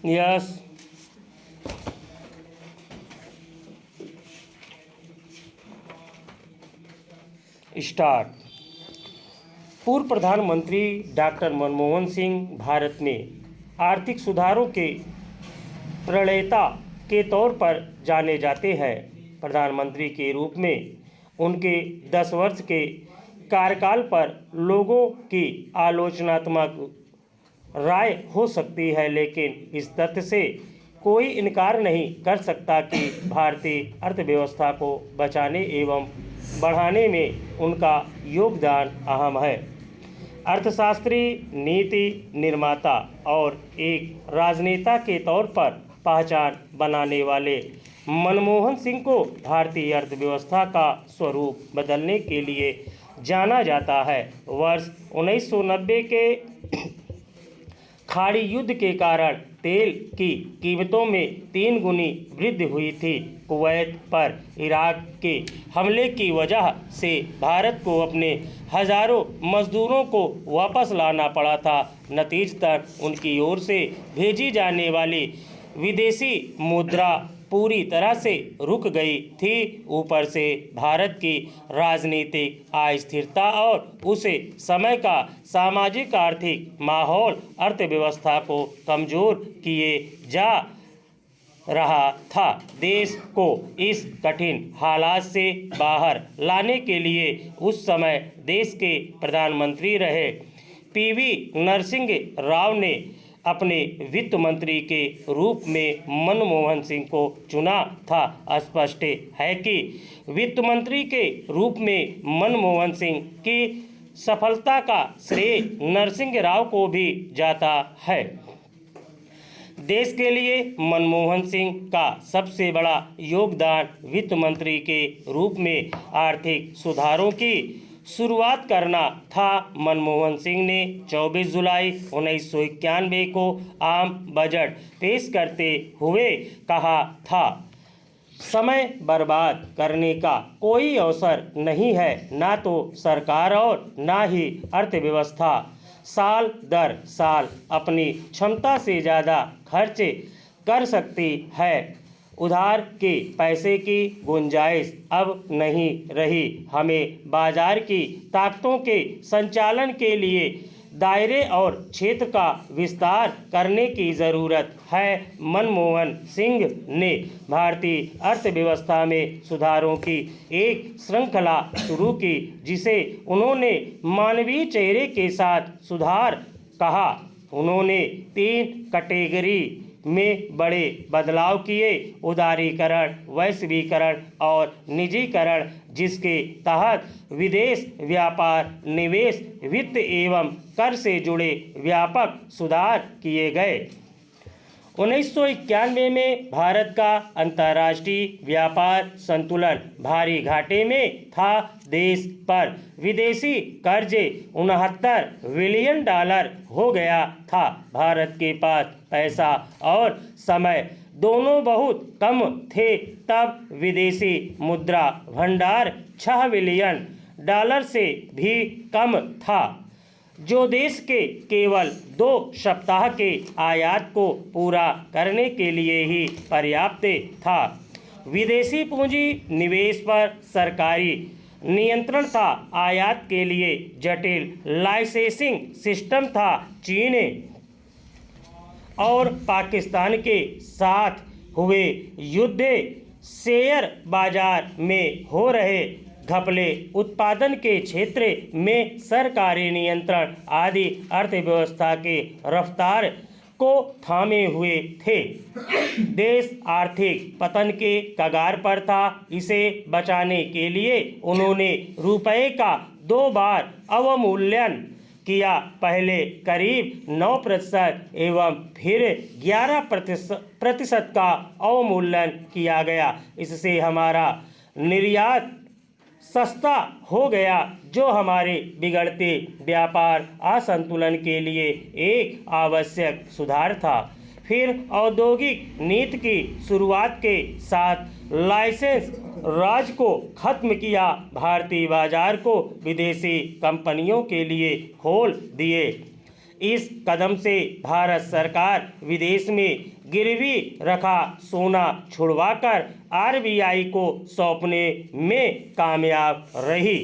Yes. Start. पूर्व प्रधानमंत्री doctor Manmohan Singh Bharat में आर्थिक सुधारों के प्रणेता के तौर पर जाने जाते हैं। प्रधानमंत्री के रूप में उनके 10 वर्ष के कार्यकाल पर लोगों की आलोचनात्मक राय हो सकती है, लेकिन इस तथ्य से कोई इनकार नहीं कर सकता कि भारतीय अर्थव्यवस्था को बचाने एवं बढ़ाने में उनका योगदान अहम है। अर्थशास्त्री, नीति निर्माता और एक राजनेता के तौर पर पहचान बनाने वाले मनमोहन सिंह को भारतीय अर्थव्यवस्था का स्वरूप बदलने के लिए जाना जाता है। वर्ष 1990 के खाड़ी युद्ध के कारण तेल की कीमतों में 3 गुनी वृद्धि हुई थी। कुवैत पर इराक के हमले की वजह से भारत को अपने हजारों मजदूरों को वापस लाना पड़ा था। नतीजतन उनकी ओर से भेजी जाने वाली विदेशी मुद्रा पूरी तरह से रुक गई थी। ऊपर से भारत की राजनीतिक अस्थिरता और उसे समय का सामाजिक आर्थिक माहौल अर्थव्यवस्था को कमजोर किए जा रहा था। देश को इस कठिन हालात से बाहर लाने के लिए उस समय देश के प्रधानमंत्री रहे पीवी नरसिंह राव ने अपने वित्त मंत्री के रूप में मनमोहन सिंह को चुना था। स्पष्ट है कि वित्त मंत्री के रूप में मनमोहन सिंह की सफलता का श्रेय नरसिंह राव को भी जाता है। देश के लिए मनमोहन सिंह का सबसे बड़ा योगदान वित्त मंत्री के रूप में आर्थिक सुधारों की शुरुआत करना था। मनमोहन सिंह ने 24 जुलाई 1991 को आम बजट पेश करते हुए कहा था, समय बर्बाद करने का कोई अवसर नहीं है। ना तो सरकार और ना ही अर्थव्यवस्था साल दर साल अपनी क्षमता से ज़्यादा खर्च कर सकती है। उधार के पैसे की गुंजाइश अब नहीं रही। हमें बाजार की ताकतों के संचालन के लिए दायरे और क्षेत्र का विस्तार करने की ज़रूरत है। मनमोहन सिंह ने भारतीय अर्थव्यवस्था में सुधारों की एक श्रृंखला शुरू की, जिसे उन्होंने मानवीय चेहरे के साथ सुधार कहा। उन्होंने 3 कैटेगरी में बड़े बदलाव किए: उदारीकरण, वैश्वीकरण और निजीकरण, जिसके तहत विदेश व्यापार, निवेश, वित्त एवं कर से जुड़े व्यापक सुधार किए गए। 1991 में भारत का अंतर्राष्ट्रीय व्यापार संतुलन भारी घाटे में था। देश पर विदेशी कर्जे $69 बिलियन हो गया था। भारत के पास पैसा और समय दोनों बहुत कम थे। तब विदेशी मुद्रा भंडार $6 बिलियन से भी कम था, जो देश के केवल 2 सप्ताह के आयात को पूरा करने के लिए ही पर्याप्त था। विदेशी पूंजी निवेश पर सरकारी नियंत्रण था। आयात के लिए जटिल लाइसेंसिंग सिस्टम था। चीन और पाकिस्तान के साथ हुए युद्ध, शेयर बाजार में हो रहे घपले, उत्पादन के क्षेत्र में सरकारी नियंत्रण आदि अर्थव्यवस्था के रफ्तार को थामे हुए थे। देश आर्थिक पतन के कगार पर था। इसे बचाने के लिए उन्होंने रुपये का 2 बार अवमूल्यन किया। पहले करीब 9% एवं फिर 11% का अवमूल्यन किया गया। इससे हमारा निर्यात सस्ता हो गया, जो हमारे बिगड़ते व्यापार असंतुलन के लिए एक आवश्यक सुधार था। फिर औद्योगिक नीति की शुरुआत के साथ लाइसेंस राज को खत्म किया। भारतीय बाजार को विदेशी कंपनियों के लिए खोल दिए। इस कदम से भारत सरकार विदेश में गिरवी रखा सोना छुड़वाकर आरबीआई को सौंपने में कामयाब रही।